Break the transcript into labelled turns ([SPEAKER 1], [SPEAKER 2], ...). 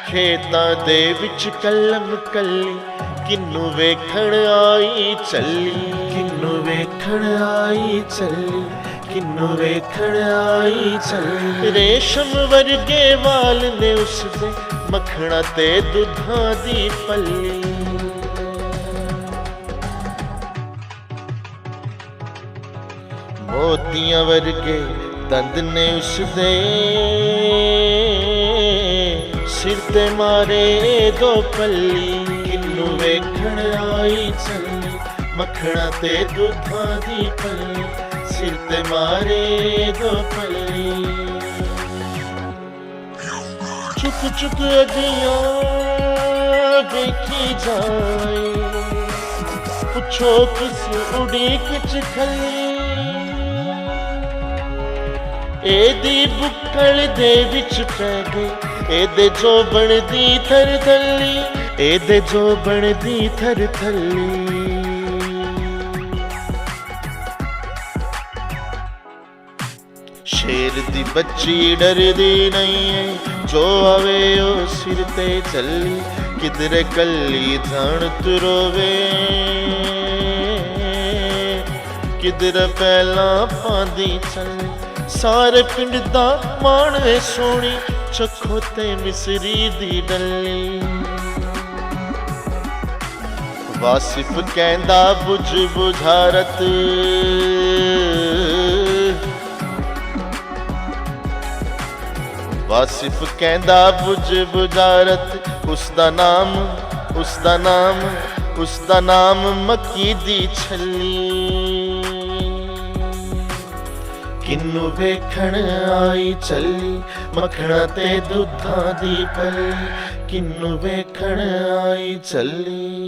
[SPEAKER 1] ਖੇਤਾਂ ਦੇ ਵਿੱਚ ਕਲਮ ਕੱਲੀ ਕਿੰਨੂੰ ਵੇਖਣ ਆਈ ਚੱਲੀ, ਕਿੰਨੂੰ ਵੇਖਣ ਆਈ ਚੱਲੀ, ਕਿੰਨੂੰ ਵੇਖਣ ਆਈ ਚੱਲੀ। ਰੇਸ਼ਮ ਵਰਗੇ ਵਾਲ ਨੇ ਉਸਦੇ, ਮੱਖਣਾ ਤੇ ਦੁੱਧਾਂ ਦੀ ਪੱਲੀ। ਮੋਤੀਆਂ ਵਰਗੇ ਦੰਦ ਨੇ ਉਸਦੇ, ਸਿਰ ਤੇ ਮਾਰੇ ਦੋ ਪੱਲੀ। ਕਿੰਨੂੰ ਵੇਖਣ ਆਈ ਚੱਲੀ, ਮੱਖਣਾ ਤੇ ਦੁੱਧਾਂ ਦੀ ਪੱਲੀ, ਸਿਰ ਤੇ ਮਾਰੇ ਦੋ ਪੱਲੀ। ਚੁੱਕ ਚੁੱਕ ਅਗੀਆਂ ਵੇਖੀ ਜਾਏ, ਪੁੱਛੋ ਕਿਸ ਉਡੀਕ ਚ ਖਲੀ। ਇਹਦੀ ਬੁੱਕਲ ਦੇ ਵਿੱਚ ਪੈ ਗਈ, ਇਹਦੇ ਜੋਬਣ ਦੀ ਥਰ ਥੱਲੀ, ਇਹਦੇ ਜੋਬਣ ਦੀ ਥਰ ਥੱਲੀ। ਸ਼ੇਰ ਦੀ ਬੱਚੀ ਡਰਦੀ ਨਹੀਂ ਏ, ਜੋ ਆਵੇ ਉਹ ਸਿਰ ਤੇ ਚੱਲੀ। ਕਿਧਰੇ ਕੱਲੀ ਜਾਣ ਤੁਰੋਵੇ, ਕਿਧਰ ਪਹਿਲਾਂ ਪਾਂਦੀ ਚੱਲੀ। ਸਾਰੇ ਪਿੰਡ ਦਾ ਮਾਣ ਵੇ ਸੋਹਣੀ, ਚੱਖੋ ਤੇ ਮਿਸਰੀ ਦੀ ਡੱਲੀ। ਵਾਸਿਫ ਕਹਿੰਦਾ ਬੁਝ ਬੁਝਾਰਤ, ਵਾਸਿਫ ਕਹਿੰਦਾ ਬੁਝ ਬੁਝਾਰਤ। ਉਸਦਾ ਨਾਮ, ਉਸਦਾ ਨਾਮ, ਉਸਦਾ ਨਾਮ ਮੱਕੀ ਦੀ ਛੱਲੀ। ਕਿੰਨੂੰ ਵੇਖਣ ਆਈ ਚੱਲੀ, ਮੱਖਣਾ ਤੇ ਦੁੱਧਾਂ ਦੀ ਪੱਲੀ। ਕਿੰਨੂੰ ਵੇਖਣ ਆਈ ਚੱਲੀ।